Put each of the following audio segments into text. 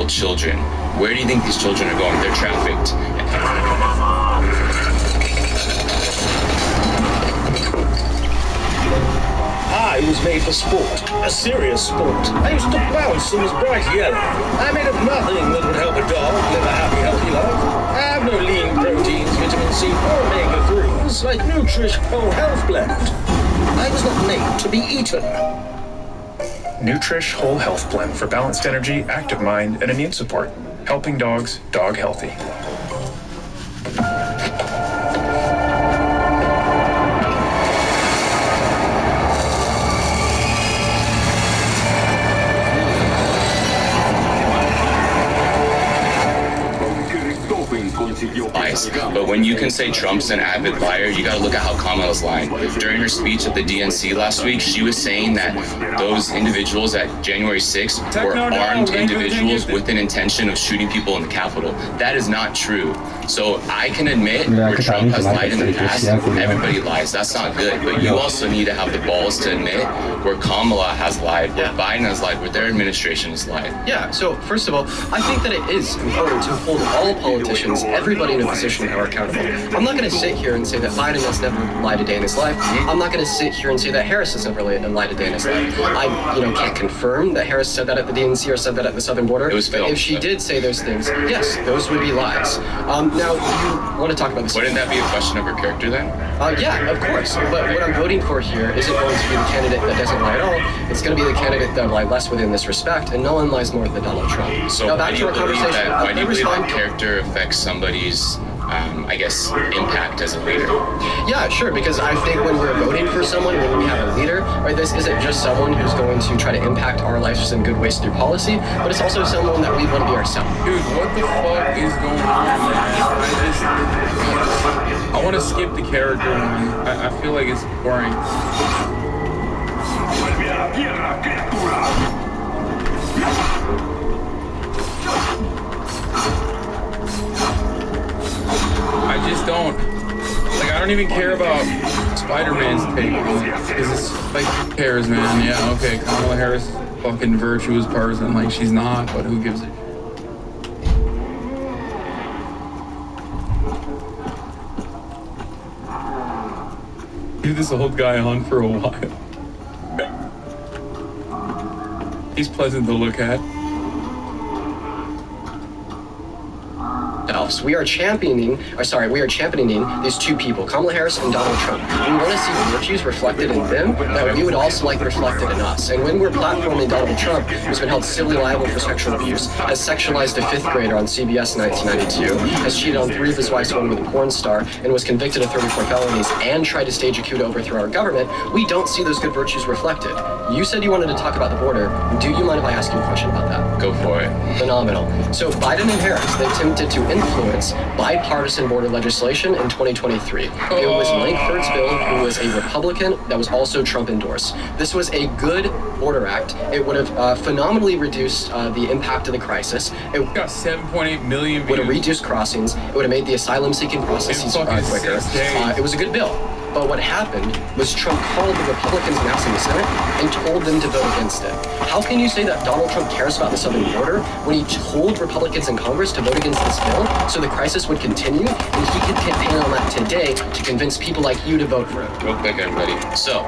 children. Where do you think these children are going? They're trafficked. I was made for sport, a serious sport. I used to bounce and was bright yellow. I made of nothing that would help a dog live a happy, healthy life. I have no lean proteins, vitamin C, or omega-3s like Nutrish Whole Health Blend. I was not made to be eaten. Nutrish Whole Health Blend for balanced energy, active mind, and immune support. Helping dogs dog healthy. Lies. But when you can say Trump's an avid liar, you gotta look at how Kamala's lying. During her speech at the DNC last week, she was saying that those individuals at January 6th were armed individuals with an intention of shooting people in the Capitol. That is not true. So I can admit where Trump has lied in the past, everybody lies. That's not good. But you also need to have the balls to admit where Kamala has lied, where Biden has lied, where their administration has lied. Yeah, so first of all, I think that it is important to hold all politicians, everybody in a position of power accountable. I'm not going to sit here and say that Biden has never lied a day in his life. I'm not going to sit here and say that Harris has never lied a day in his life. I, can't confirm that Harris said that at the DNC or said that at the southern border. It was filmed. But if she did say those things, yes, those would be lies. Now, you want to talk about this? Wouldn't that be a question of her character then? Yeah, of course. But what I'm voting for here isn't going to be the candidate that doesn't lie at all. It's going to be the candidate that lied less within this respect, and no one lies more than Donald Trump. So now, back to our conversation. Why do you believe that character affects somebody's impact as a leader? Yeah, sure, because I think when we're voting for someone, when we have a leader, right, this isn't just someone who's going to try to impact our lives in good ways through policy, but it's also someone that we want to be ourselves. Dude, what the fuck is going on, man? I want to skip the character one. I feel like it's boring. I just don't. Like, I don't even care about Spider-Man's take on it. Because it's like, who cares, man? Yeah, okay, Kamala Harris is a fucking virtuous person. Like, she's not, but who gives a shit? Leave this old guy on for a while. He's pleasant to look at. We are championing these two people, Kamala Harris and Donald Trump. We want to see virtues reflected in them that we would also like reflected in us. And when we're platforming Donald Trump, who's been held civilly liable for sexual abuse, has sexualized a fifth grader on CBS in 1992, has cheated on 3 of his wife's women with a porn star, and was convicted of 34 felonies, and tried to stage a coup to overthrow our government, we don't see those good virtues reflected. You said you wanted to talk about the border. Do you mind if I ask you a question about that? Go for it. Phenomenal. So Biden and Harris, they attempted to influence bipartisan border legislation in 2023. It was Mike Ford's bill, who was a Republican that was also Trump endorsed. This was a good border act. It would have phenomenally reduced the impact of the crisis. It got 7.8 million views. Would have reduced crossings. It would have made the asylum-seeking processes quicker. It was a good bill. But what happened was Trump called the Republicans in the House and the Senate and told them to vote against it. How can you say that Donald Trump cares about the southern border when he told Republicans in Congress to vote against this bill so the crisis would continue, and he could campaign on that today to convince people like you to vote for it? Real quick, everybody. So,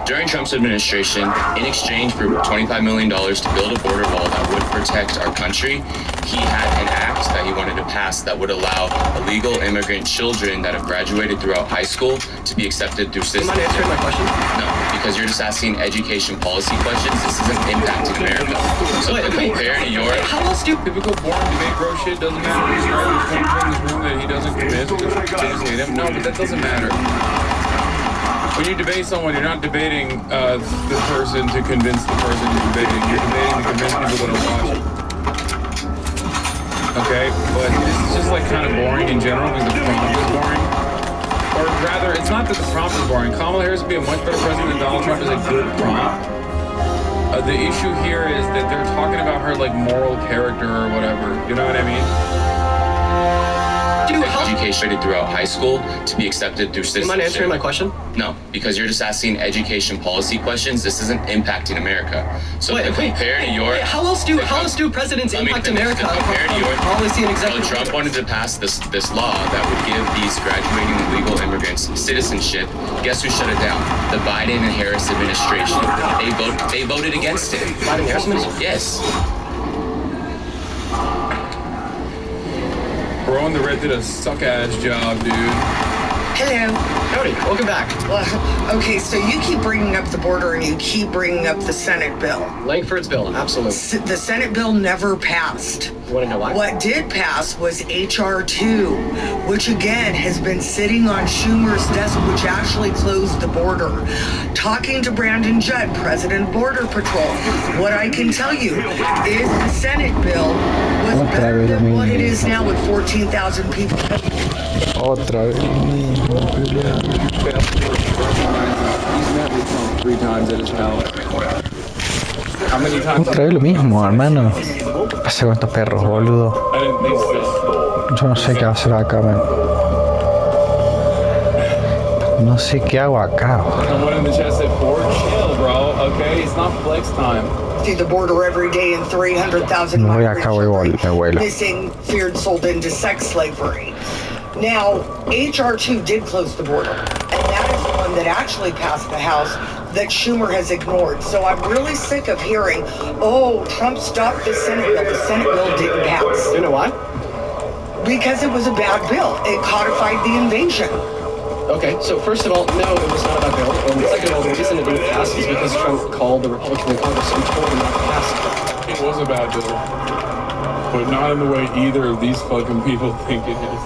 during Trump's administration, in exchange for $25 million to build a border wall that would protect our country, he had an act that he wanted to pass that would allow illegal immigrant children that have graduated throughout high school to be accepted through systems. Do you mind answering my question? No, because you're just asking education policy questions. This isn't impacting America. So compare to your... How else do... Typical boring debate bro shit doesn't matter. He's right. There's one thing in this room that he doesn't convince because they just hate him. No, but that doesn't matter. When you debate someone, you're not debating the person to convince the person you're debating. You're debating to convince people that are watching. Okay, but it's just like kind of boring in general because the prompt is boring. Or rather, it's not that the prompt is boring. Kamala Harris would be a much better president than Donald Trump is a good prompt. The issue here is that they're talking about her like moral character or whatever. You know what I mean? Dude, how education throughout high school to be accepted through citizenship. Do you mind answering my question? No, because you're just asking education policy questions. This isn't impacting America. So compare to your... how else do presidents impact America? Compared to your policy and So executive. Trump wanted to pass this law that would give these graduating illegal immigrants citizenship. Guess who shut it down? The Biden and Harris administration. They voted against it. Biden Harris administration? Yes. Bro on the red did a suck-ass job, dude. Hello. Howdy, welcome back. Well, okay, so you keep bringing up the border and you keep bringing up the Senate bill. Langford's bill, absolutely. The Senate bill never passed. You want to know why? What did pass was H.R. 2, which again has been sitting on Schumer's desk, which actually closed the border. Talking to Brandon Judd, President of Border Patrol, what I can tell you is the Senate bill was better than what it is now with 14,000 people. Otra vez. He's met with Trump 3 times at his house. How many times? Otra vez lo mismo, hermano. ¿Qué pasa con estos perros, boludo? I didn't think so. Yo no sé qué hacer acá, man. No sé qué hago acá. Someone in the chat said, "Ford, chill, bro. Okay, it's not flex time." Through the border every day and 300,000 Me voy migrant acá, voy, children vuelo. missing, feared, sold into sex slavery. Now, H.R. 2 did close the border, and that is the one that actually passed the House that Schumer has ignored. So I'm really sick of hearing, oh, Trump stopped the Senate bill. The Senate bill didn't pass. You know why? Because it was a bad bill. It codified the invasion. Okay, so first of all, no, it was not a bad bill. And second of all, the reason it didn't pass is because Trump called the Republican in Congress and told them not to pass it. It was a bad bill, but not in the way either of these fucking people think it is.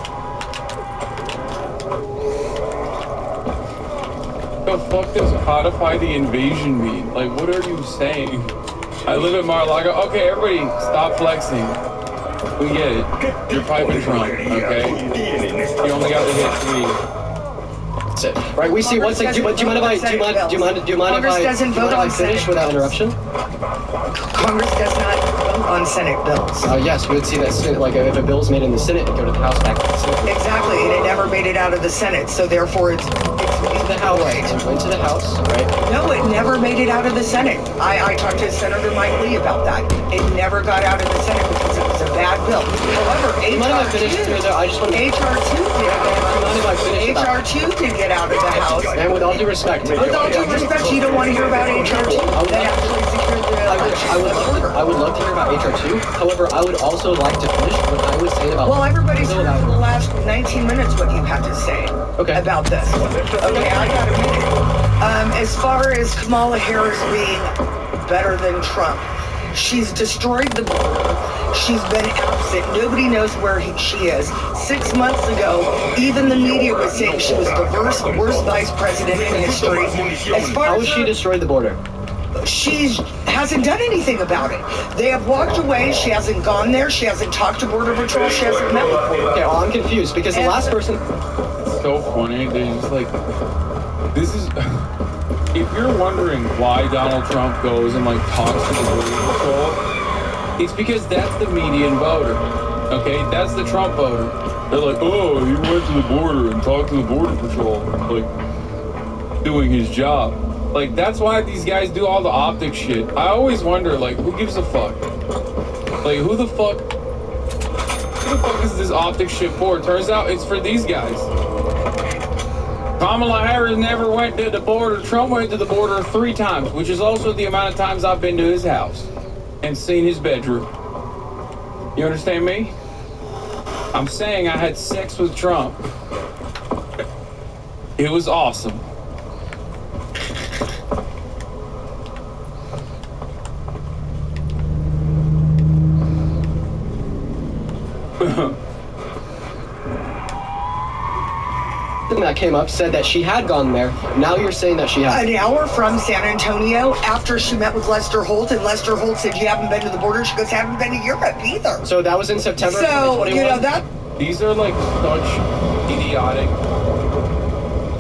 The fuck does codify the invasion mean? Like, what are you saying? I live in Mar-a-Lago. Okay, everybody, stop flexing. We get it. You're piping Trump, okay? You only got to hit 3. That's it. Right, we see one second. Do you mind if I finish without interruption? Congress does not vote on Senate bills. Yes, we would see that like if a bill's made in the Senate, it go to the House back to the Senate. Exactly, and it never made it out of the Senate, so therefore it's The House. It went to the House, right? No, it never made it out of the Senate. I talked to Senator Mike Lee about that. It never got out of the Senate because it was a bad bill. However, Mind if I finish here, though? I just want to... HR 2 did get out of the House. And with all due respect... With all due respect, you don't want to hear about HR 2. That actually secured the I would love to hear about HR 2. However, I would also like to finish what I was saying about... Well, everybody's heard for the last 19 minutes what you have to say about this. Okay, I got a minute. As far as Kamala Harris being better than Trump, she's destroyed the border. She's been absent. Nobody knows where she is. 6 months ago, even the media was saying she was the worst vice president in history. As far How as has she destroyed the border? She hasn't done anything about it. They have walked away. She hasn't gone there. She hasn't talked to Border Patrol. She hasn't met with Border Patrol. Okay, well, I'm confused because the last person... It's so funny. They're just like, this is... If you're wondering why Donald Trump goes and like talks to the Border Patrol, it's because that's the median voter. Okay, that's the Trump voter. They're like, oh, he went to the border and talked to the Border Patrol, like doing his job. Like, that's why these guys do all the optic shit. I always wonder, like, who gives a fuck? Like, who the fuck is this optic shit for? Turns out it's for these guys. Kamala Harris never went to the border. Trump went to the border 3 times, which is also the amount of times I've been to his house and seen his bedroom. You understand me? I'm saying I had sex with Trump. It was awesome. that came up said that she had gone there. Now you're saying that she had. An hour from San Antonio after she met with Lester Holt, and Lester Holt said, you haven't been to the border? She goes, haven't been to Europe either. So that was in September So, 2021? you know, that... These are like such idiotic,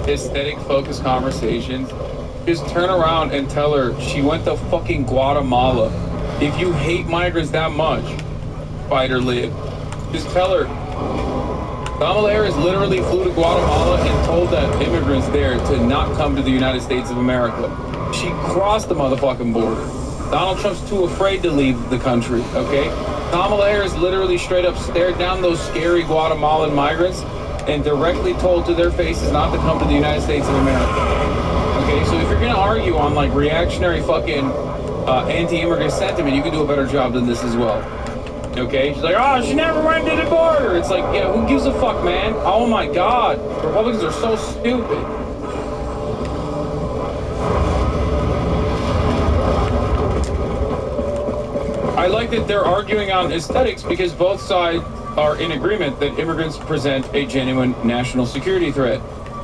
aesthetic-focused conversations. Just turn around and tell her she went to fucking Guatemala. If you hate migrants that much, fight or live. Just tell her. Kamala Harris literally flew to Guatemala and told that immigrants there to not come to the United States of America. She crossed the motherfucking border. Donald Trump's too afraid to leave the country, okay? Kamala Harris literally straight up stared down those scary Guatemalan migrants and directly told to their faces not to come to the United States of America. Okay, so if you're gonna argue on like reactionary fucking anti-immigrant sentiment, you can do a better job than this as well. Okay, she's like, oh, she never went to the border. It's like, yeah, who gives a fuck, man? Oh my God, Republicans are so stupid. I like that they're arguing on aesthetics because both sides are in agreement that immigrants present a genuine national security threat.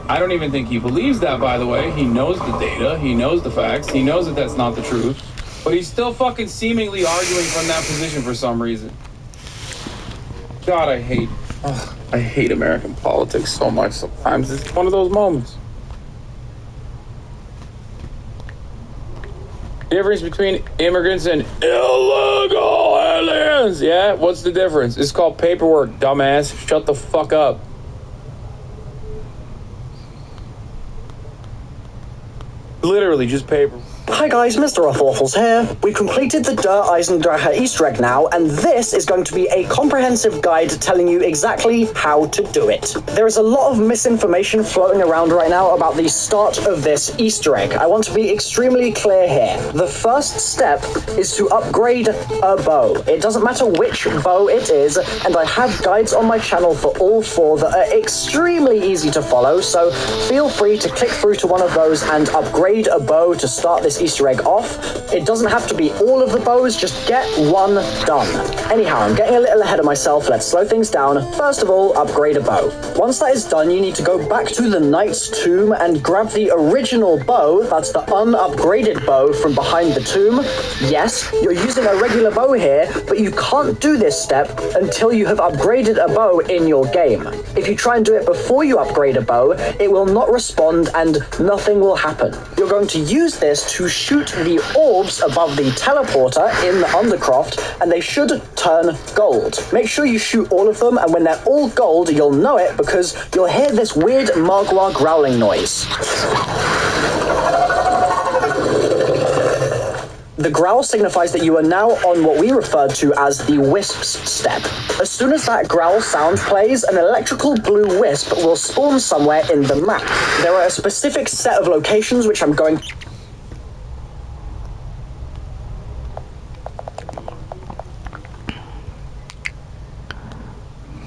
I don't even think he believes that, by the way. He knows the data, he knows the facts, he knows that that's not the truth, but he's still fucking seemingly arguing from that position for some reason. God, I hate American politics so much sometimes. It's one of those moments. Difference between immigrants and illegal aliens. Yeah, what's the difference? It's called paperwork, dumbass. Shut the fuck up. Literally just paper. Hi guys, Mr. Waffles here. We've completed the Der Eisendrache Easter egg now, and this is going to be a comprehensive guide telling you exactly how to do it. There is a lot of misinformation floating around right now about the start of this Easter egg. I want to be extremely clear here. The first step is to upgrade a bow. It doesn't matter which bow it is, and I have guides on my channel for all four that are extremely easy to follow, so feel free to click through to one of those and upgrade a bow to start this Easter egg off. It doesn't have to be all of the bows, just get one done. Anyhow, I'm getting a little ahead of myself. Let's slow things down. First of all, upgrade a bow. Once that is done, you need to go back to the Knight's Tomb and grab the original bow. That's the unupgraded bow from behind the tomb. Yes, you're using a regular bow here, but you can't do this step until you have upgraded a bow in your game. If you try and do it before you upgrade a bow, it will not respond and nothing will happen. You're going to use this to shoot the orbs above the teleporter in the Undercroft, and they should turn gold. Make sure you shoot all of them, and when they're all gold, you'll know it because you'll hear this weird Margwa growling noise. The growl signifies that you are now on what we refer to as the Wisp's step. As soon as that growl sound plays, an electrical blue wisp will spawn somewhere in the map. There are a specific set of locations which I'm going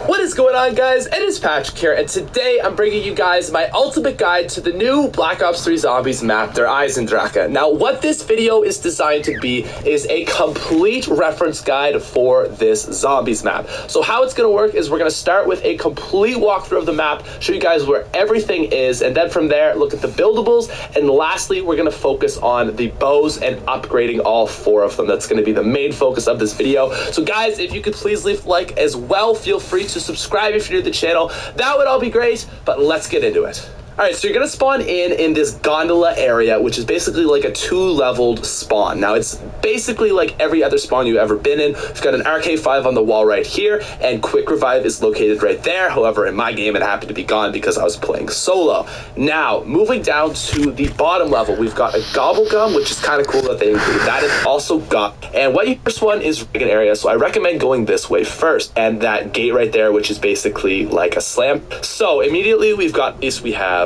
What is going on, guys? It is Patrick here, and today I'm bringing you guys my ultimate guide to the new Black Ops 3 Zombies map, Der Eisendrache. Now, what this video is designed to be is a complete reference guide for this Zombies map. So how it's going to work is we're going to start with a complete walkthrough of the map, show you guys where everything is, and then from there, look at the buildables, and lastly, we're going to focus on the bows and upgrading all four of them. That's going to be the main focus of this video. So guys, if you could please leave a like as well, feel free to subscribe if you're new to the channel. That would all be great, but let's get into it. Alright, so you're going to spawn in this gondola area, which is basically like a 2-leveled spawn. Now, it's basically like every other spawn you've ever been in. We've got an RK5 on the wall right here, and Quick Revive is located right there. However, in my game, it happened to be gone because I was playing solo. Now, moving down to the bottom level, we've got a Gobblegum, which is kind of cool that they included that. Is also got, and what you first one is Reagan area, so I recommend going this way first, and that gate right there, which is basically like a slam. So immediately we've got this, we have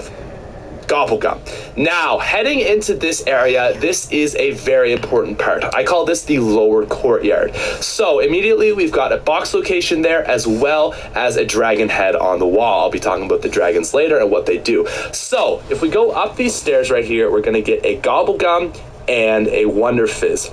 Gobblegum. Now, heading into this area, this is a very important part. I call this the lower courtyard. So immediately we've got a box location there as well as a dragon head on the wall. I'll be talking about the dragons later and what they do. So if we go up these stairs right here, we're going to get a Gobblegum and a Wonder Fizz.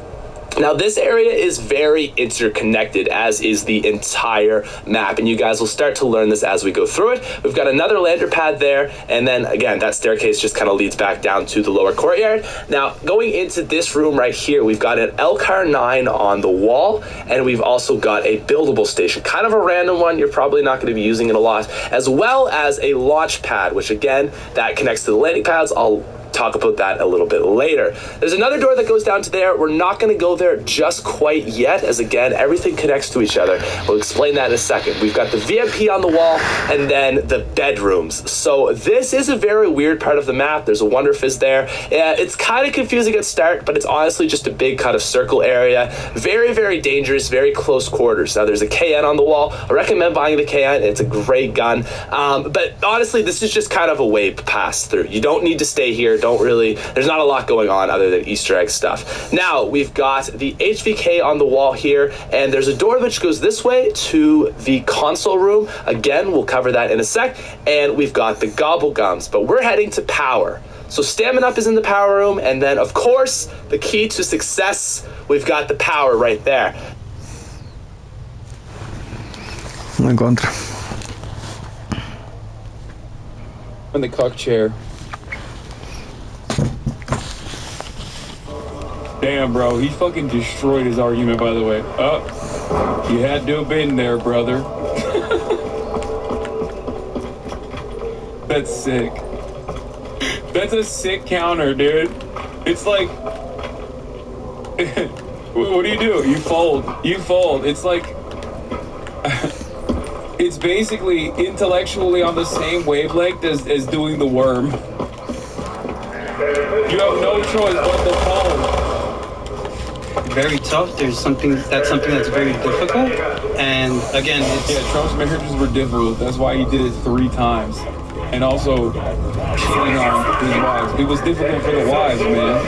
Now, this area is very interconnected, as is the entire map, and you guys will start to learn this as we go through it. We've got another lander pad there, and then again, that staircase just kind of leads back down to the lower courtyard. Now, going into this room right here, we've got an Elcar 9 on the wall, and we've also got a buildable station, kind of a random one. You're probably not going to be using it a lot, as well as a launch pad, which again, that connects to the landing pads. I'll talk about that a little bit later. There's another door that goes down to there. We're not going to go there just quite yet, as again, everything connects to each other. We'll explain that in a second. We've got the VIP on the wall and then the bedrooms. So this is a very weird part of the map. There's a Wonder Fizz there. It's kind of confusing at start, but it's honestly just a big kind of circle area. Very, very dangerous, very close quarters. Now there's a KN on the wall. I recommend buying the KN. It's a great gun. But honestly, this is just kind of a way to pass through. You don't need to stay here. There's not a lot going on other than Easter egg stuff. Now we've got the HVK on the wall here, and there's a door which goes this way to the console room. Again, we'll cover that in a sec. And we've got the gobble gums, but we're heading to power. So Stamina Up is in the power room, and then of course, the key to success, we've got the power right there. En contra. In the cuck chair. Damn, bro, he fucking destroyed his argument, by the way. You had to have been there, brother. That's sick. That's a sick counter, dude. It's like... what do? You fold. You fold. It's like... it's basically intellectually on the same wavelength as doing the worm. You have no choice but to fold. Very tough. That's something that's very difficult. And again, Trump's marriages were difficult. That's why he did it 3 times. And also cheating on his wives. It was difficult for the wives, man.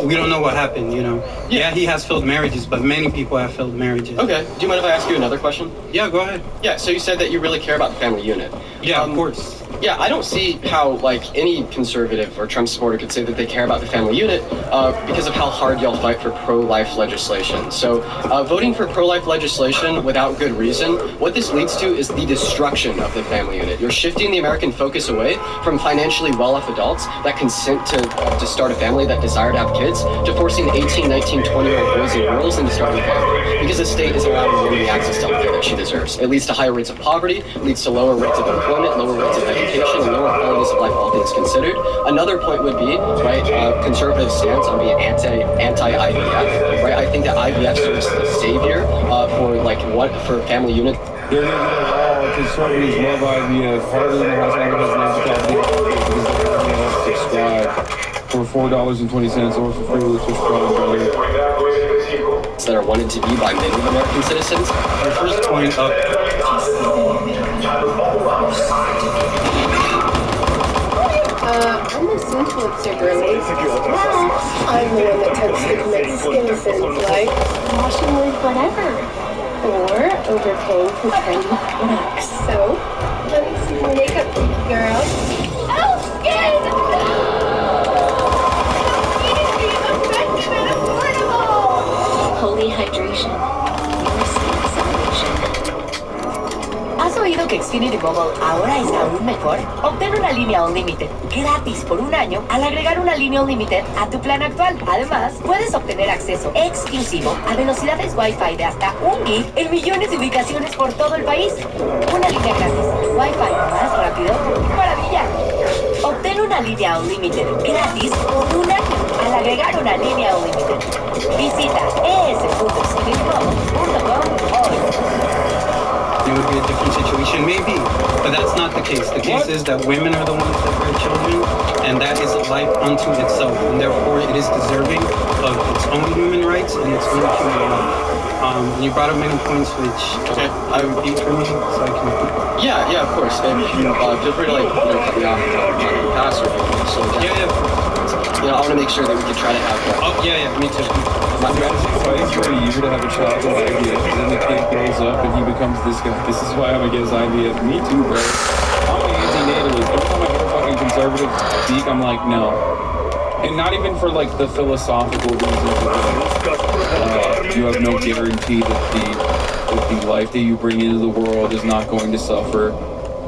We don't know what happened, you know. Yeah, he has failed marriages, but many people have failed marriages. Okay. Do you mind if I ask you another question? Yeah, go ahead. Yeah, so you said that you really care about the family unit. Yeah, of course. Yeah, I don't see how, like, any conservative or Trump supporter could say that they care about the family unit because of how hard y'all fight for pro-life legislation. So, voting for pro-life legislation without good reason, what this leads to is the destruction of the family unit. You're shifting the American focus away from financially well-off adults that consent to start a family, that desire to have kids, to forcing 18, 19, 20-year-old boys and girls into starting a family. Because the state is allowing a woman the access to healthcare that she deserves. It leads to higher rates of poverty, leads to lower rates of employment, lower rates of education, and lower qualities of life, all things considered. Another point would be, right, conservative stance on being anti-IVF, right? I think that IVF serves as a savior for family unit. They're going to allow conservatives love IVF harder than the House Republicans because subscribe for $4.20 or for free with subscribe. That are wanted to be by many American citizens. Our first point up. I'm a influencer girly. I'm the one that tends to commit skin sins like washing with whatever. Or overpaying for trendy products. So, let me see your makeup, girl. Oh, skin! Effective and affordable! Holy hydration. Your skin salvation. ¿Has oído que Xfinity Mobile ahora es aún mejor? Obtén una línea Unlimited gratis por 1 año al agregar una línea Unlimited a tu plan actual. Además, puedes obtener acceso exclusivo a velocidades Wi-Fi de hasta 1 gig en millones de ubicaciones por todo el país. Una línea gratis, Wi-Fi más rápido, ¡maravilla! Obtén una línea Unlimited gratis por 1 año al agregar una línea Unlimited. Visita es.xfinitymobile.com hoy. It would be a different situation, maybe, but that's not the case. The case is that women are the ones that bear children, and that is a life unto itself, and therefore it is deserving of its own human rights and its own human life. You brought up many points which I repeat for me, so I can repeat. Yeah, of course. And feel free to cut me off and pass or slow down. Yeah. I want to make sure that we can try to have that. Oh, yeah, me too. It's pretty easy to have a child with IVF, and then the kid grows up and he becomes this guy. This is why I'm against IVF. Me too, bro. I'm an anti-natalist. Every time I hear a fucking conservative speak, I'm like, no. And not even for like the philosophical reasons of you have no guarantee that the life that you bring into the world is not going to suffer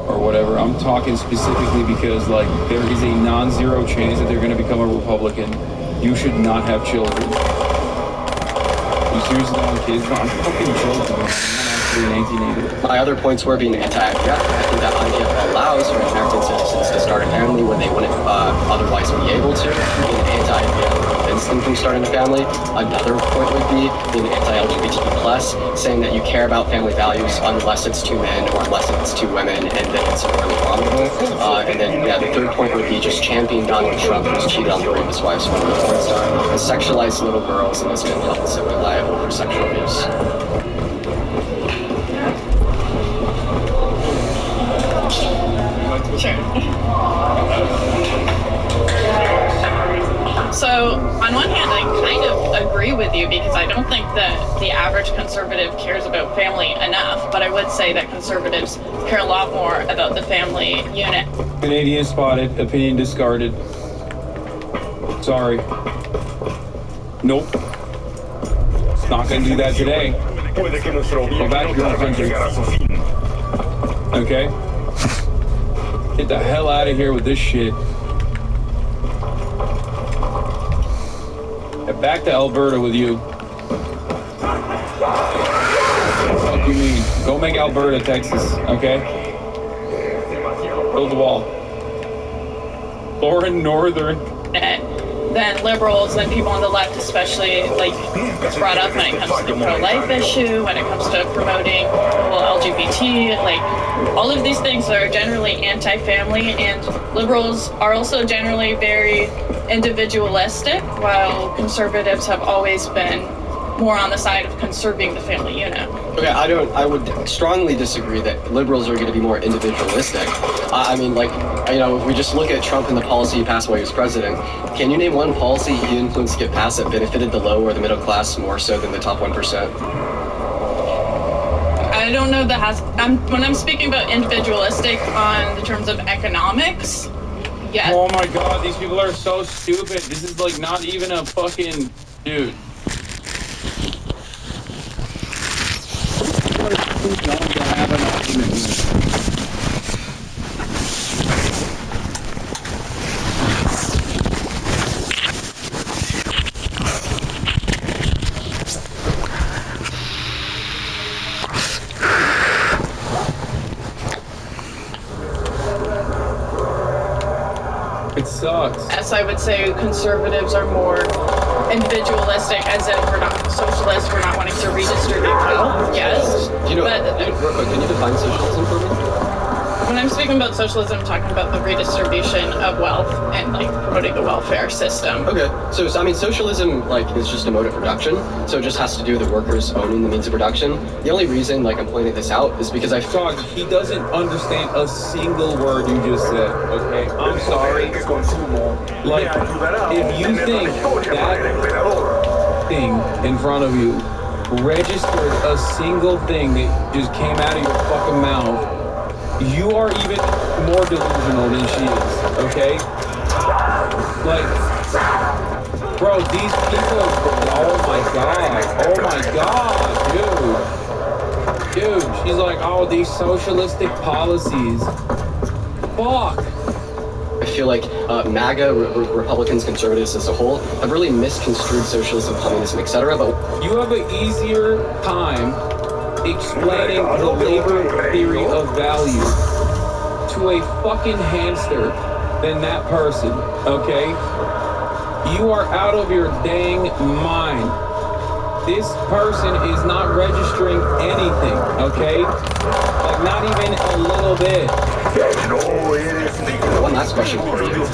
or whatever. I'm talking specifically because like there is a non-zero chance that they're going to become a Republican. You should not have children. You seriously don't want kids? No, I'm fucking joking. I'm not actually an 1980. My other points were being anti-IVF. I think that IVF allows for American citizens to start a family when they wouldn't otherwise be able to. Being anti-IVF prevents them from starting a family. Another point would be being anti-LGBTQ+, saying that you care about family values unless it's two men or unless it's two women, and then it's really wrongful. And then, yeah, the third point would be just championing Donald Trump, who's cheated on three of his wives when he was a porn star, and sexualized little girls and has been held civilly liable for sexual abuse. Sure. So, on one hand, I kind of agree with you because I don't think that the average conservative cares about family enough, but I would say that conservatives care a lot more about the family unit. Canadian spotted, opinion discarded. Sorry. Nope. It's not gonna do that today. Go back to your own country. Okay? Get the hell out of here with this shit. Get back to Alberta with you. What do you mean? Go make Alberta, Texas, okay? Build the wall. Lauren Northern. Than liberals and people on the left, especially, like, it's brought up when it comes to the pro-life issue, when it comes to promoting LGBT, like, all of these things are generally anti-family, and liberals are also generally very individualistic, while conservatives have always been more on the side of conserving the family unit. Okay, I would strongly disagree that liberals are going to be more individualistic. I mean, like, you know, if we just look at Trump and the policy he passed while he was president, can you name one policy he influenced to get passed that benefited the low or the middle class more so than the top 1%? I don't know that when I'm speaking about individualistic on the terms of economics, yes. Oh my god, these people are so stupid. This is like not even a fucking dude. Have an argument. It sucks. Yes, I would say conservatives are more individualistic, as in we're not socialists, we're not wanting to redistribute wealth. Yes. You know, real quick, can you define socialism for me? When I'm speaking about socialism, I'm talking about the redistribution of wealth and, like, promoting the welfare system. Okay, so I mean, socialism, like, is just a mode of production, so it just has to do with the workers owning the means of production. The only reason, like, I'm pointing this out is because Dog, he doesn't understand a single word you just said, okay? I'm sorry. Like, if you think that thing in front of you registered a single thing that just came out of your fucking mouth, you are even more delusional than she is, okay? Like, bro, these people, oh my god, dude, she's like, oh, these socialistic policies, fuck. I feel like MAGA, Republicans, conservatives as a whole, have really misconstrued socialism, communism, etc. But you have an easier time explaining the labor theory of value to a fucking hamster than that person, okay? You are out of your dang mind. This person is not registering anything, okay? Like, not even a little bit. One last question for you.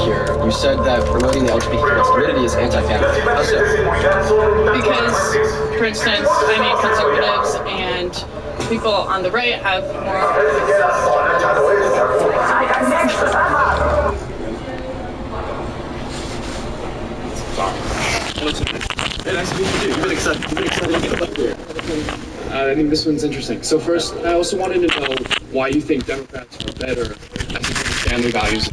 Here, you said that promoting the LGBTQ+ community is anti-family. How so? Because, for instance, I mean, conservatives and people on the right have more. Nice to meet you. You've been excited to get up here. I think this one's interesting. So first, I also wanted to know why you think Democrats are better at family values.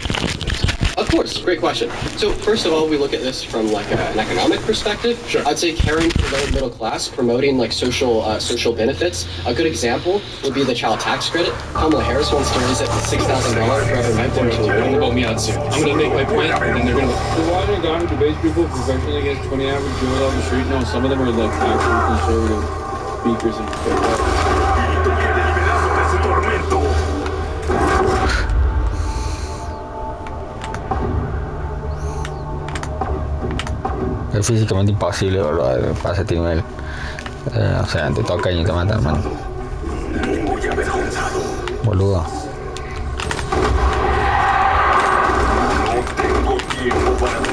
Of course, great question. So first of all, we look at this from like an economic perspective. Sure. I'd say caring for the low and middle class, promoting like social benefits. A good example would be the child tax credit. Kamala Harris wants to raise it to $6,000 for every member. They're going to vote me out soon. I'm going to make my point, and then they're going to. So why do a guy who debates people professionally against 20 average Joes on the street? No, some of them are like actual conservative speakers and es físicamente imposible, bro, para ese nivel. O sea, te tocan y te matan, man. Boludo.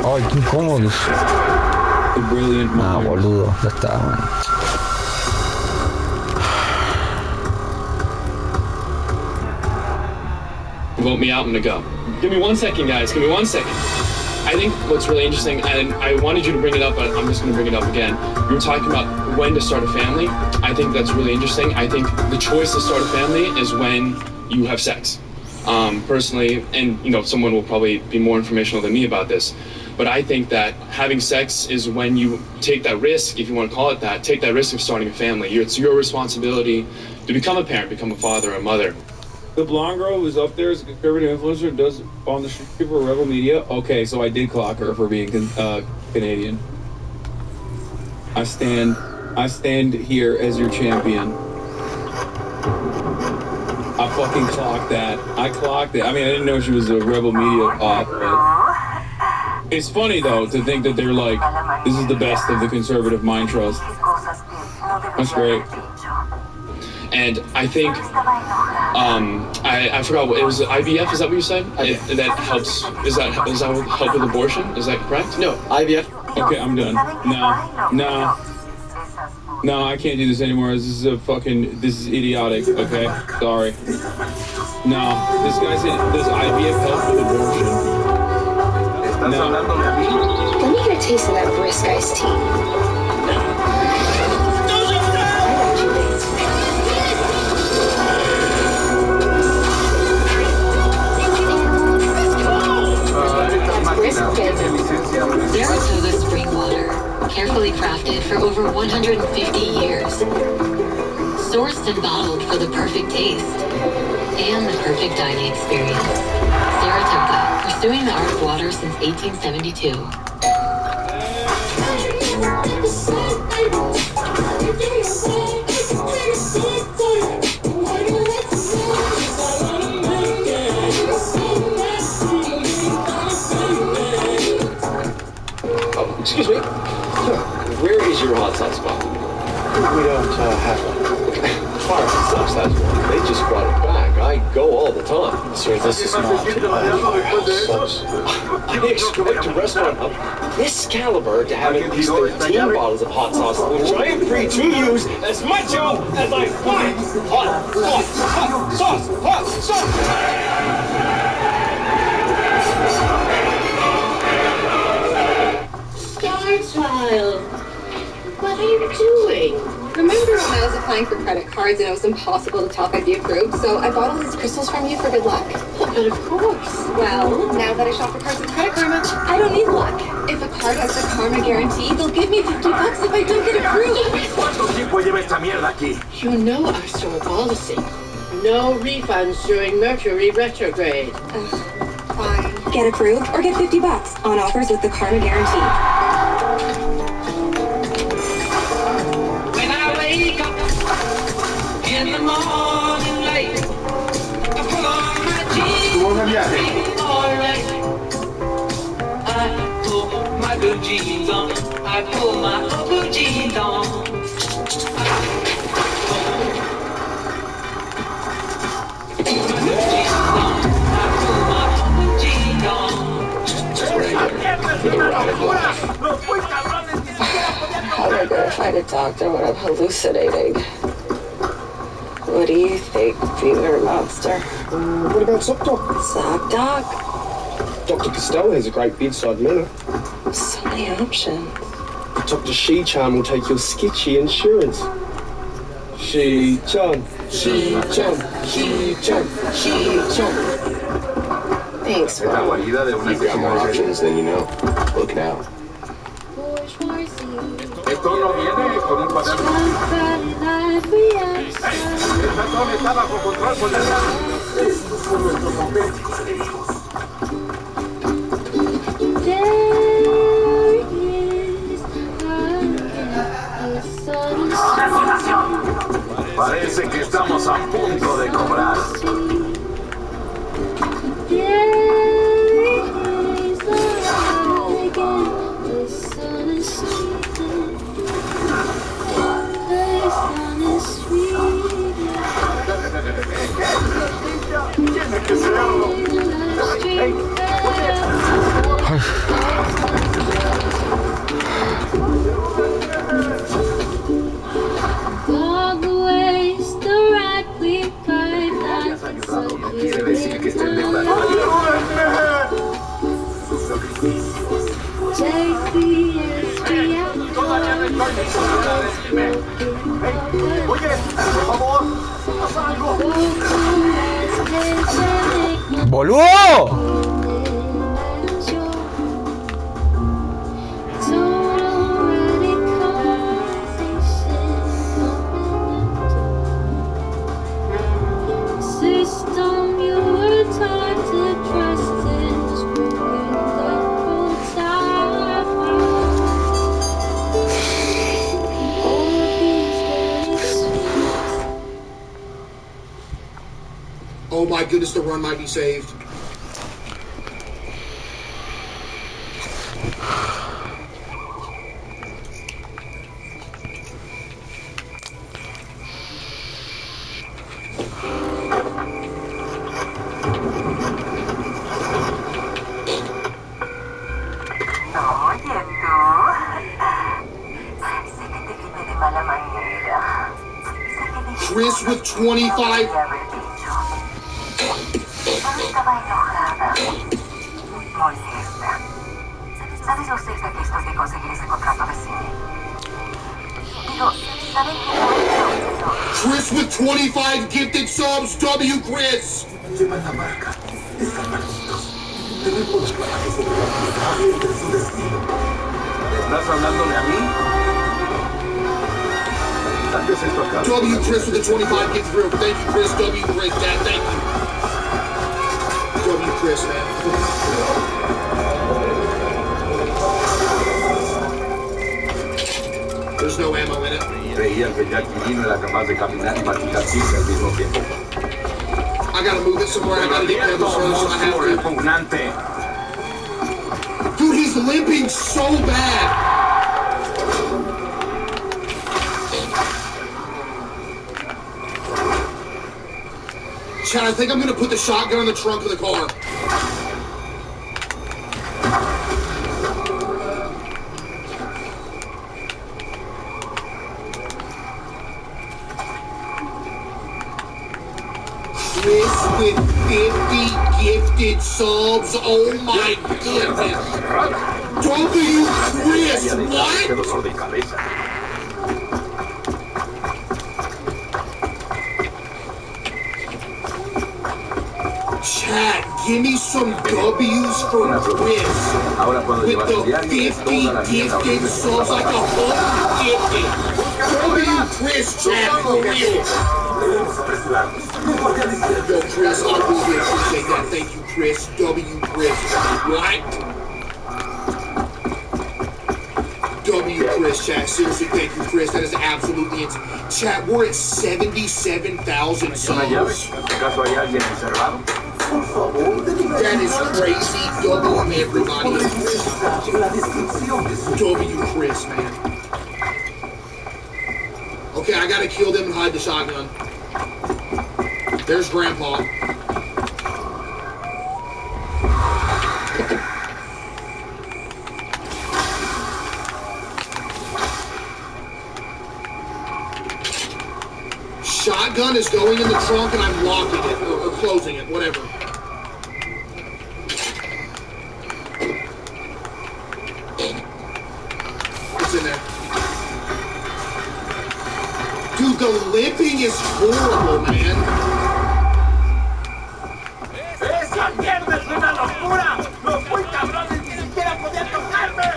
Ay, qué incómodo. Ah, boludo, ya está, man. Vote me out, I'm gonna go. Give me 1 second, guys. Give me 1 second. I think what's really interesting, and I wanted you to bring it up, but I'm just gonna bring it up again. You were talking about when to start a family. I think that's really interesting. I think the choice to start a family is when you have sex. Personally, and you know, someone will probably be more informational than me about this, but I think that having sex is when you take that risk, if you want to call it that, take that risk of starting a family. It's your responsibility to become a parent, become a father, a mother. The blonde girl who's up there is a conservative influencer, does on the street for Rebel Media. Okay, so I did clock her for being Canadian. I stand here as your champion. I fucking clocked that. I clocked it. I mean, I didn't know she was a Rebel Media op, but it's funny though to think that they're like, this is the best of the conservative mind trust. That's great. And I think, I forgot what it was. IVF, is that what you said? That helps. Is that help with abortion? Is that correct? No, IVF. Okay, I'm done. No, I can't do this anymore. This is idiotic. Okay, sorry. No, this guy said, does IVF help with abortion? No. Let me get a taste of that brisk iced tea. Saratoga spring water, carefully crafted for over 150 years. Sourced and bottled for the perfect taste and the perfect dining experience. Saratoga, pursuing the art of water since 1872. Excuse me. Where is your hot sauce spot? We don't have one. Fire stops that one. They just brought it back. I go all the time. Sir, this is not hot sauce. I expect a restaurant of this caliber to have at least 13 bottles of hot sauce, which I am free to use as much of as I want. Hot sauce, hot sauce, hot sauce. Child, what are you doing? Remember when I was applying for credit cards and it was impossible to tell if I'd be approved, so I bought all these crystals from you for good luck. But of course. Well, now that I shop for cards with Credit Karma, I don't need luck. If a card has the Karma guarantee, they'll give me $50 if I don't get approved. You know our store policy. No refunds during Mercury retrograde. Fine. Get approved or get $50 on offers with the Karma guarantee. When I wake up in the morning light, I put on my jeans, alright. I pull my blue jeans on, I pull my blue jeans on. How do I go find a doctor when I'm hallucinating? What do you think, Finger Monster? What about ZocDoc? ZocDoc? Dr. Costello has a great bedside manner. So many options. Dr. Shi-chan will take your sketchy insurance. Shi-chan, Shi-chan, Shi-chan, Shi-chan. Thanks, Mom. You've got more options than you know. Look now. Esto no viene con un cuaderno. Esta zona está bajo control por la nuestro Parece que estamos a punto de cobrar. ¡Boludo! Oh my goodness, the run might be saved. Chris with 25. Chris with 25 gifted subs. W. Chris. ¿Estás hablándole a mí? W. Chris with the 25 gets through. Thank you, Chris. W. Chris, Dad. Thank you. W. Chris, man. There's no ammo in it. Creía que Jackie Vino era capaz de caminar y masticar pizza al mismo tiempo. I gotta move it somewhere. I gotta get pebbles first. I have to. Dude, he's limping so bad. Chad, I think I'm gonna put the shotgun in the trunk of the car. Chris with 50 gifted subs. Oh my goodness. W. Chris, what? Chat, give me some W's for Chris. With the 50 gifted subs, like 100 gifted. W. Chris, chat, for real. Yo, Chris, I really appreciate that. Thank you, Chris. W. Chris. What? W. Chris, chat. Seriously, thank you, Chris. That is absolutely insane. Chat, we're at 77,000 subs. That is crazy. W, everybody. W. Chris, man. Okay, I gotta kill them and hide the shotgun. There's Grandpa. Shotgun is going in the trunk and I'm locking it, or closing it, whatever. It's in there. Dude, the limping is horrible, man. ¡Esa mierda es una locura! ¡Los muy cabrones ni siquiera podían tocarme!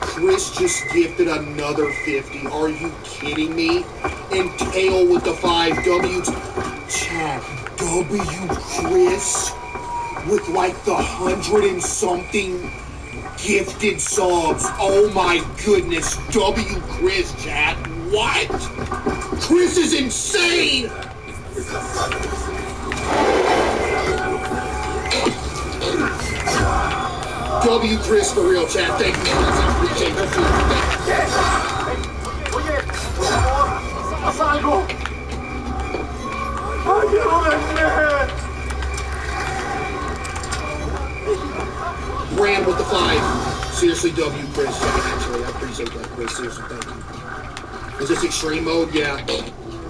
Chris just gifted another 50. Are you kidding me? And Tail with the 5 W's. Chat, W. Chris with like the 100 and something gifted subs. Oh my goodness. W. Chris, chat. What? Chris is insane! W. Chris for real, chat. Thank you, Chris. I appreciate you. Oye, por favor, haz algo. ¡Ayúdenme! Ran with the 5. Seriously, W. Chris, chat. Actually, I appreciate that, Chris. Seriously, thank you. Is this extreme mode? Yeah.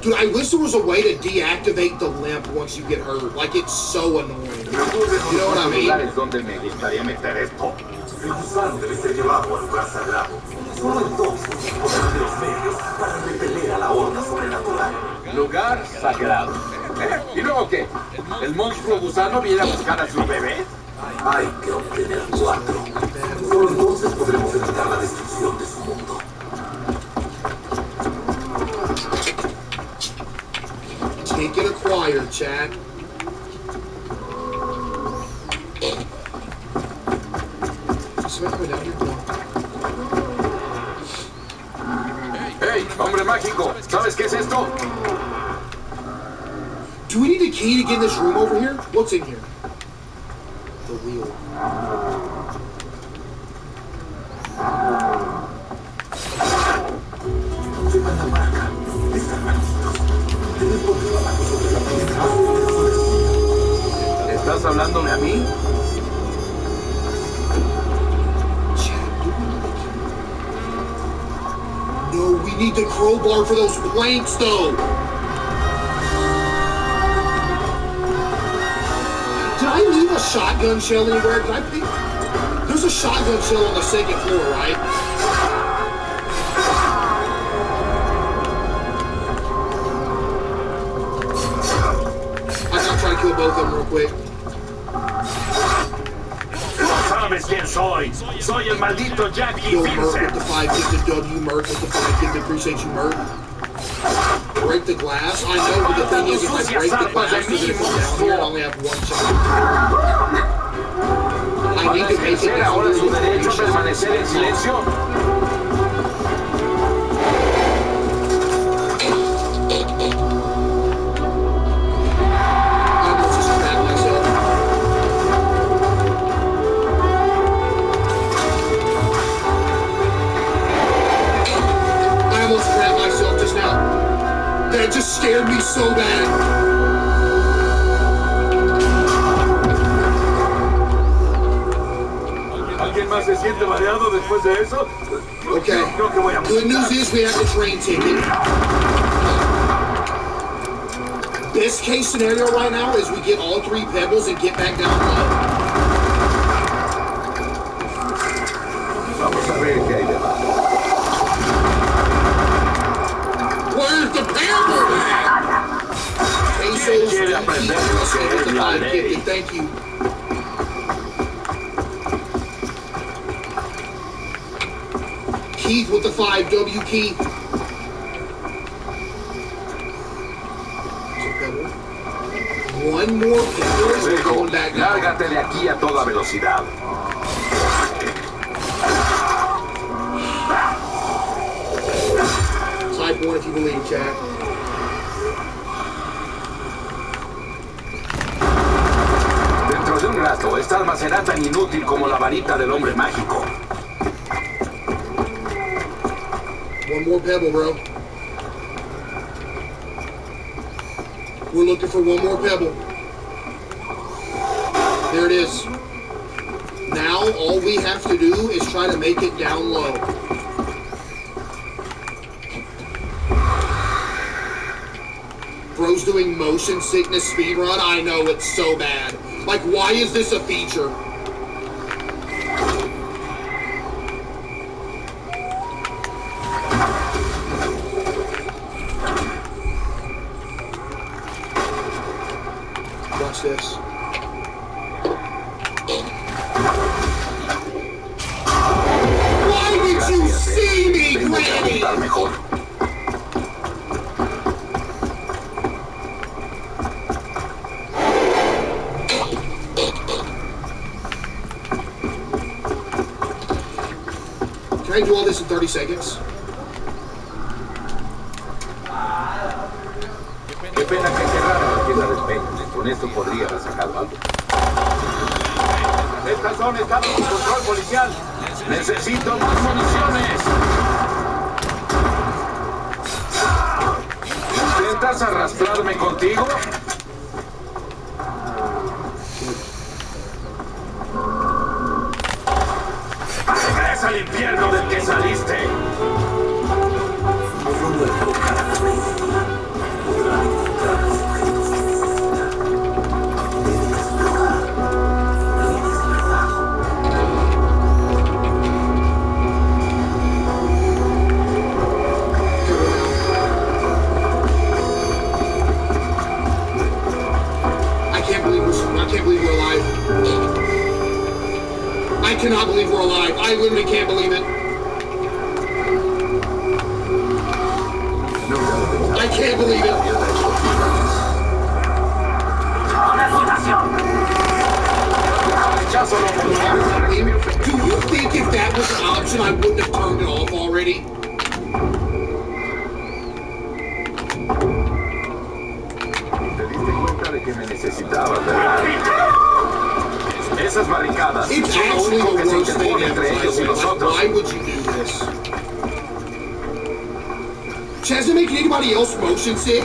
Dude, I wish there was a way to deactivate the limp once you get hurt. Like, it's so annoying. You know what I mean? exagerado. ¿Y luego qué? ¿El monstruo gusano viene a buscar a sus bebés? Hay que obtener 4. Solo entonces podremos evitar la destrucción de su mundo. Take it acquired, Chad. Hey, hombre mágico, ¿sabes qué es esto? Do we need a key to get in this room over here? What's in here? The wheel. ¿Estás hablándome a mí? No, we need the crowbar for those planks, though. Did I leave a shotgun shell anywhere? Did I pick? There's a shotgun shell on the 2nd floor, right? I'll try to kill both of them real quick. ¿Sabes quién soy? Soy el maldito Jackie Yo, Mert Vincent. with the 5 gifted W, Mert with the 5 gifted. Appreciate you, Mert. Break the glass? I know, but the thing is, if I break the glass, they're gonna come down here and I only have 1 shot. I need to make it Ahora es su down derecho a here. permanecer en silencio. That just scared me so bad. ¿Alguien más se siente mareado después de eso? Okay. Creo que voy a Good news is we have the train ticket. Best case scenario right now is we get all 3 pebbles and get back down low. Vamos a ver qué hay debajo. Where's the pebble at? Pesos, quiere aprender lo que es la ley? Thank you. Keith with the 5, W Keith. One more pebble. We're going back down. Lárgate de aquí a toda velocidad. Type 1 if you believe, chat. Dentro de un rato, esta arma será tan inútil como la varita del hombre mágico. One more pebble, bro. We're looking for one more pebble. There it is. Now, all we have to do is try to make it down low. Bro's doing motion sickness speedrun. I know, it's so bad. Like, why is this a feature? Watch this. Why did you see me, Granny? Can I do all this in 30 seconds? Qué pena que cerraran la tienda de espejos. Con esto podría haber sacado algo. Esta zona está bajo control policial. Necesito más municiones. ¿Intentas arrastrarme contigo? ¡Regresa al infierno del que saliste! we're alive. I literally can't believe it. I can't believe it. Do you think if that was an option, I wouldn't have turned it off already? Esas barricadas. It's actually the worst thing ever. Why would you do this? Chaz, does it make anybody else motion sick?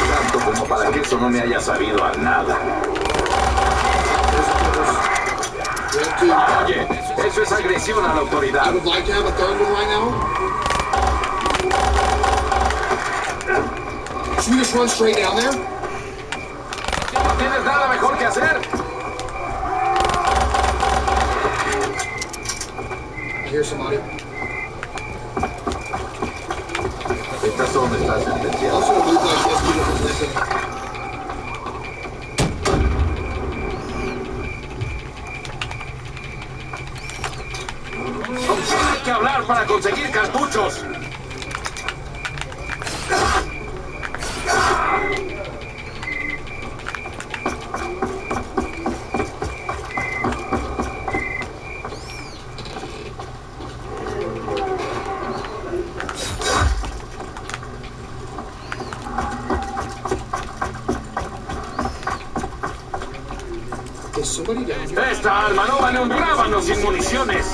Tanto como para que eso no me haya sabido a nada. Oye, eso es agresión a la autoridad. I would like to have a third one right now. Should we just run straight down there? No tienes nada mejor que hacer. I hear somebody. Esta zona está sentenciada. Also, it looks like this people from prison. Hay que hablar para conseguir cartuchos. Esta arma no vale un rábano sin municiones.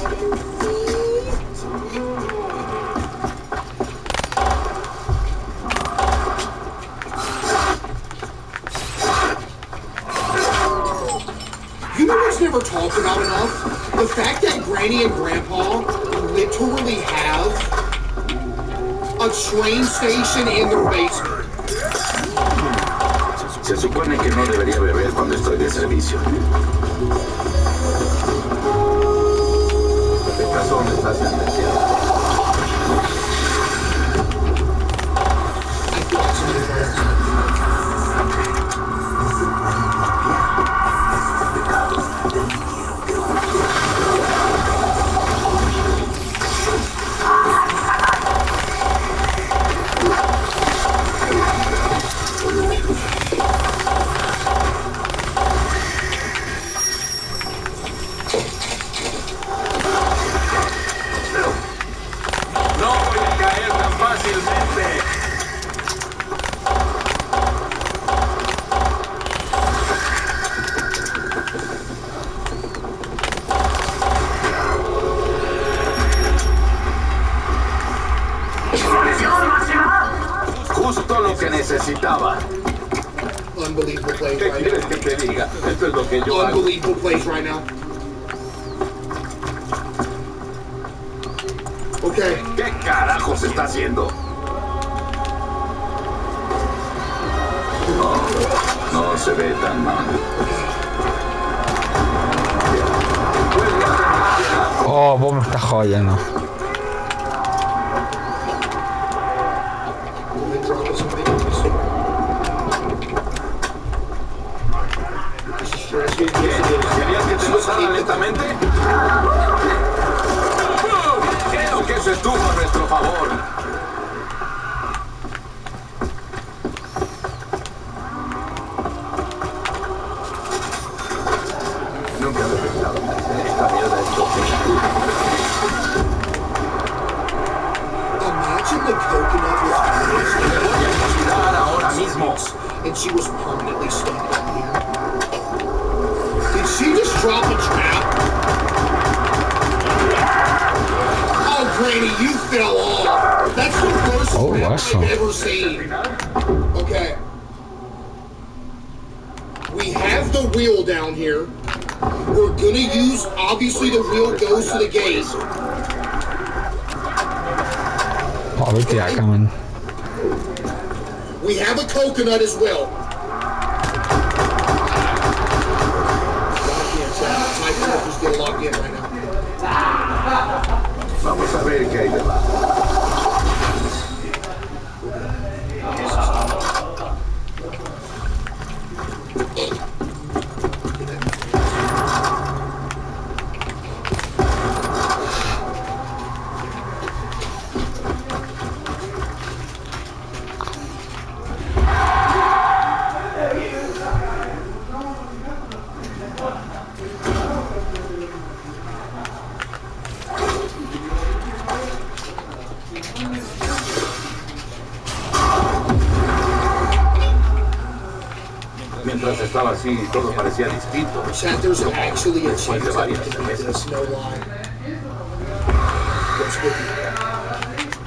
You know what's never talked about enough? The fact that Granny and Grandpa literally have a train station in their basement. Se supone que no debería beber cuando estoy de servicio. Esta zona está sentenciada. Justo lo que necesitaba. Unbelievable plays ¿Qué right quieres now. que te diga? Esto es lo que yo hago. Unbelievable plays right now. Okay. ¿Qué carajo se está haciendo? No se ve tan mal. Oh, vos me estás jodiendo. ¿Querías que te lo usara lentamente? Creo que eso estuvo a nuestro favor. Nunca había pensado en hacer esta mierda hecho. Imagine the coconut was Te voy a fusilar ahora mismo. and she was permanently stuck down here. Did she just drop a trap? Oh, Granny, you fell off. That's the worst trap awesome. I've ever seen. Okay. We have the wheel down here. We're gonna use, obviously the wheel goes to the gate. Oh, vete acá, man. We have a coconut as well. My character's getting locked in right now. Vamos a ver qué hay debajo. estaba así y todo parecía distinto. Chat, there's actually a chance that we can do this, no lie. What's with you?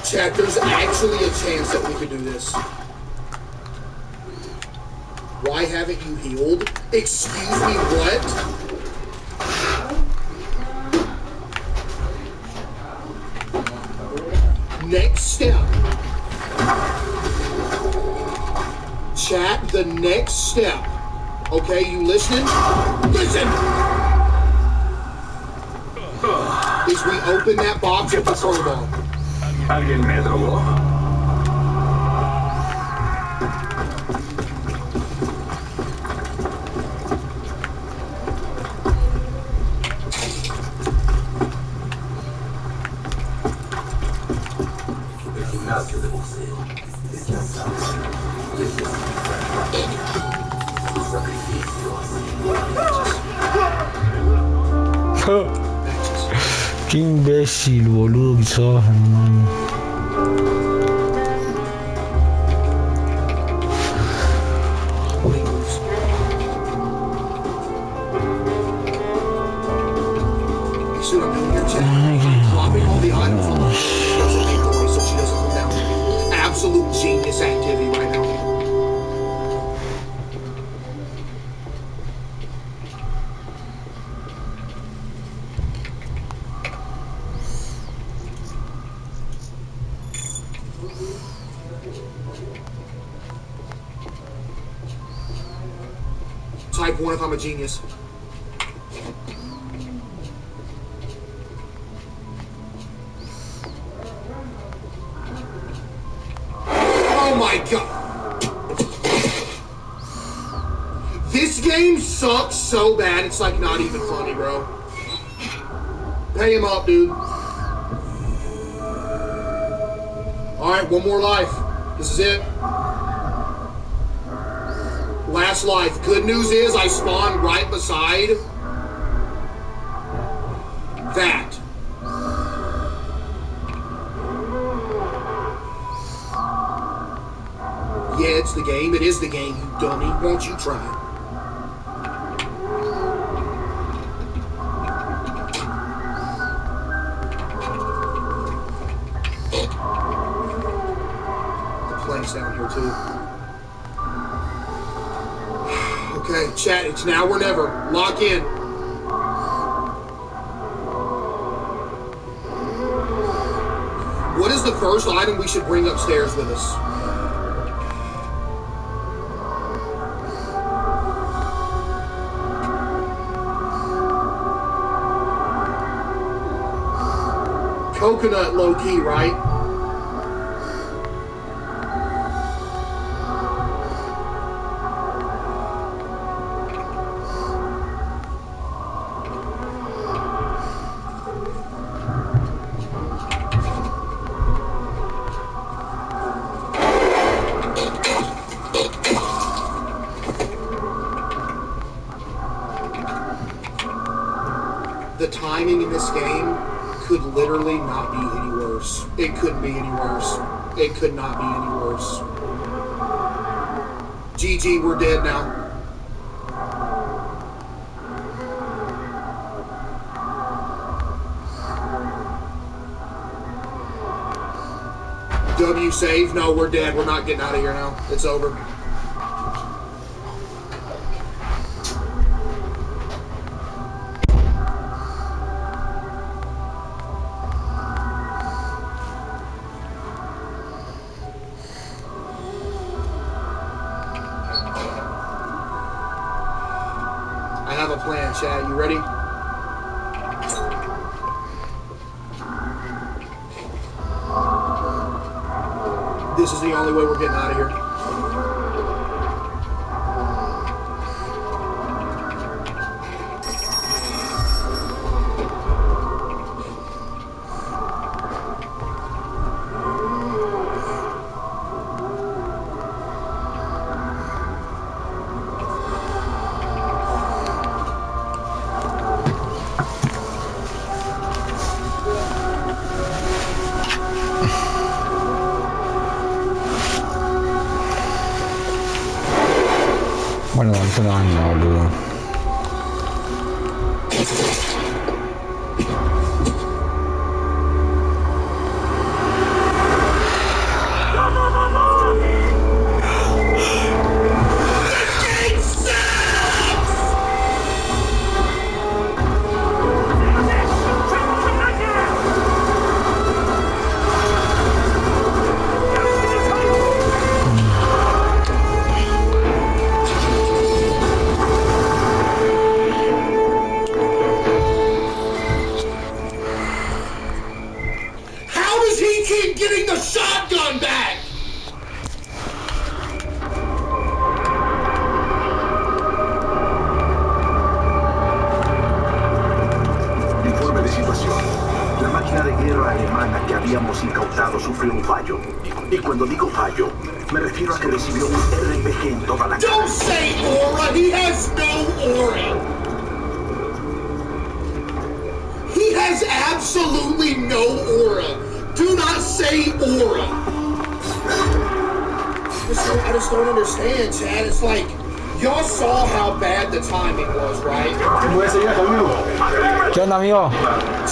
Chat, there's actually a chance that we could do this. Why haven't you healed? Excuse me, what? Next step. Chat, the next step. Okay, you listening? Listen! Is we open that box with the crowbar. ¿Alguien me drogó? El gimnasio de boxeo. Ya sabes. Tus sacrificios. Qué imbécil, boludo, que sos, hermano. See what I'm doing here, Chad? Dropping all the items on the doesn't make the way so she doesn't come down. Absolute genius activity right now. Type 1 if I'm a genius. Oh my god. This game sucks so bad, it's like not even funny, bro. Pay him up, dude. Alright, one more life. This is it. Last life. Good news is I spawned right beside that. Yeah, it's the game. It is the game, you dummy. Won't you try? The plank's down here, too. Okay, chat, it's now or never. Lock in. What is the first item we should bring upstairs with us? Coconut low-key, right? The timing in this game could literally not be any worse. It couldn't be any worse. It could not be any worse. GG, we're dead now. W save? No, we're dead. We're not getting out of here now. It's over. I have a plan, chat. You ready? This is the only way we're getting out of here. Bueno, vamos a no, dude. Keep getting the shotgun back! Informe de situación. La máquina de guerra alemana que habíamos incautado sufrió un fallo. Y cuando digo fallo, me refiero a que recibió un RPG en toda la cara. Don't say aura! He has no aura! He has absolutely no aura! Do not say aura! I just don't understand, Chad. It's like, y'all saw how bad the timing was, right? ¿Qué onda, amigo?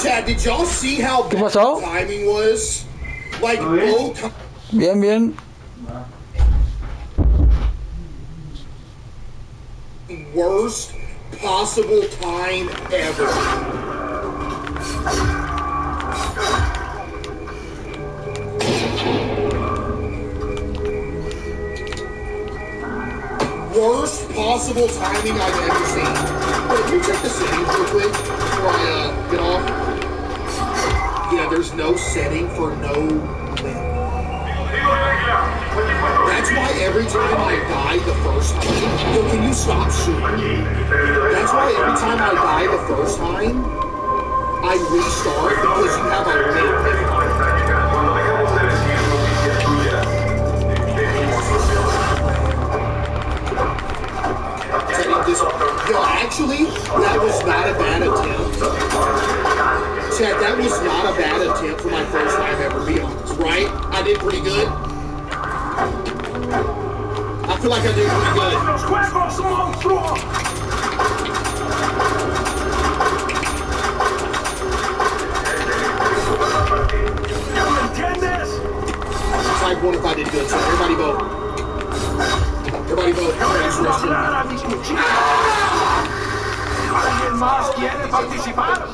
Chad, did y'all see how bad the timing was? Like, both... Bien, bien. Worst possible time ever. Worst possible timing I've ever seen. Wait, can you check the settings real quick before I get off? Yeah, there's no setting for no win. That's why every time I die the first time... Yo, can you stop shooting? That's why every time I die the first time, I restart because you have a win. Yo, actually, that was not a bad attempt. Chad, that was not a bad attempt for my first time ever, be honest, right? I did pretty good. I feel like I did pretty good. Type 1 if I did good, so everybody vote. Everybody vote. ¿Alguien más quiere participar?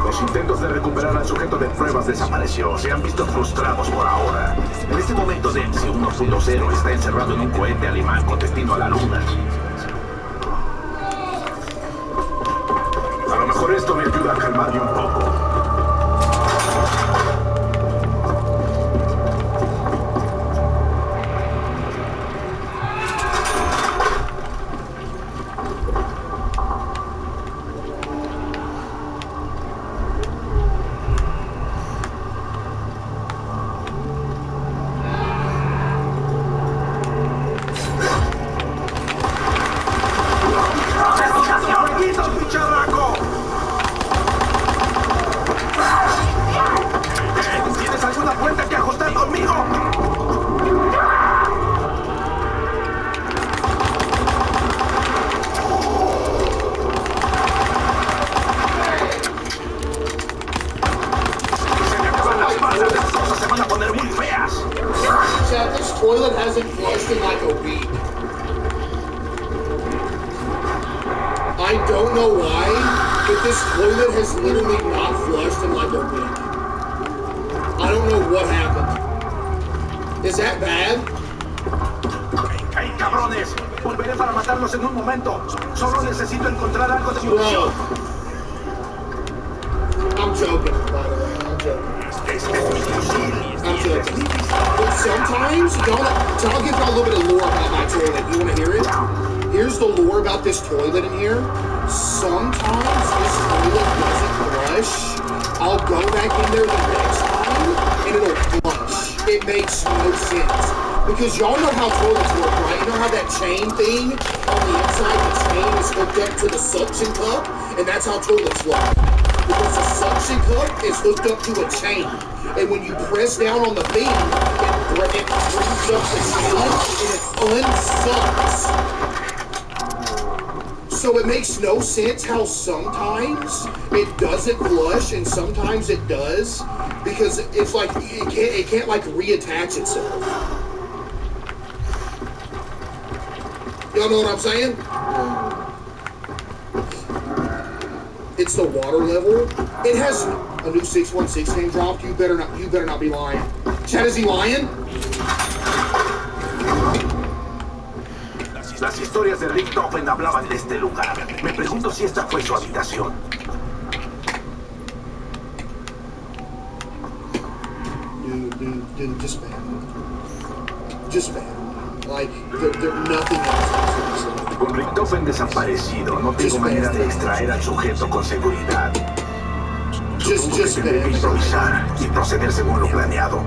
Los intentos de recuperar al sujeto de pruebas desapareció. Se han visto frustrados por ahora. En este momento, Dempsey 1.0 está encerrado en un cohete alemán con destino a la luna. A lo mejor esto me ayuda a calmarme un poco. ¿Tienes alguna cuenta que ajustar conmigo? Se me acaban las balas, estas cosas se van a poner muy feas. Chad, this toilet hasn't flushed in like a week. I don't know why, but this toilet has literally not flushed in like a week. I don't know what happened. Is that bad? ¡Hey, cabrones! Volveré para matarlos en un momento. Solo necesito encontrar algo de munición. I'm joking, by the way. I'm joking. I'm joking. But sometimes, I'll give y'all a little bit of lore about my toilet. You want to hear it? Here's the lore about this toilet in here. Sometimes this toilet doesn't flush. I'll go back in there the next and it'll flush. It makes no sense. Because y'all know how toilets work, right? You know how that chain thing on the inside of the chain is hooked up to the suction cup? And that's how toilets work. Because the suction cup is hooked up to a chain. And when you press down on the thing, it brings up the chain and it unsucks. So it makes no sense how sometimes it doesn't flush and sometimes it does, because it's like it can't like reattach itself. Y'all know what I'm saying? It's the water level. It has a new 616 name dropped. You better not be lying. Chad, is he lying? Las historias de Rick Doffen hablaban de este lugar. Me pregunto si esta fue su habitación. Dude, just bad. Just bad. Like, nothing else. Con Rick Doffen desaparecido, no tengo manera de extraer al sujeto con seguridad. Supongo que tendré que improvisar y proceder según lo planeado.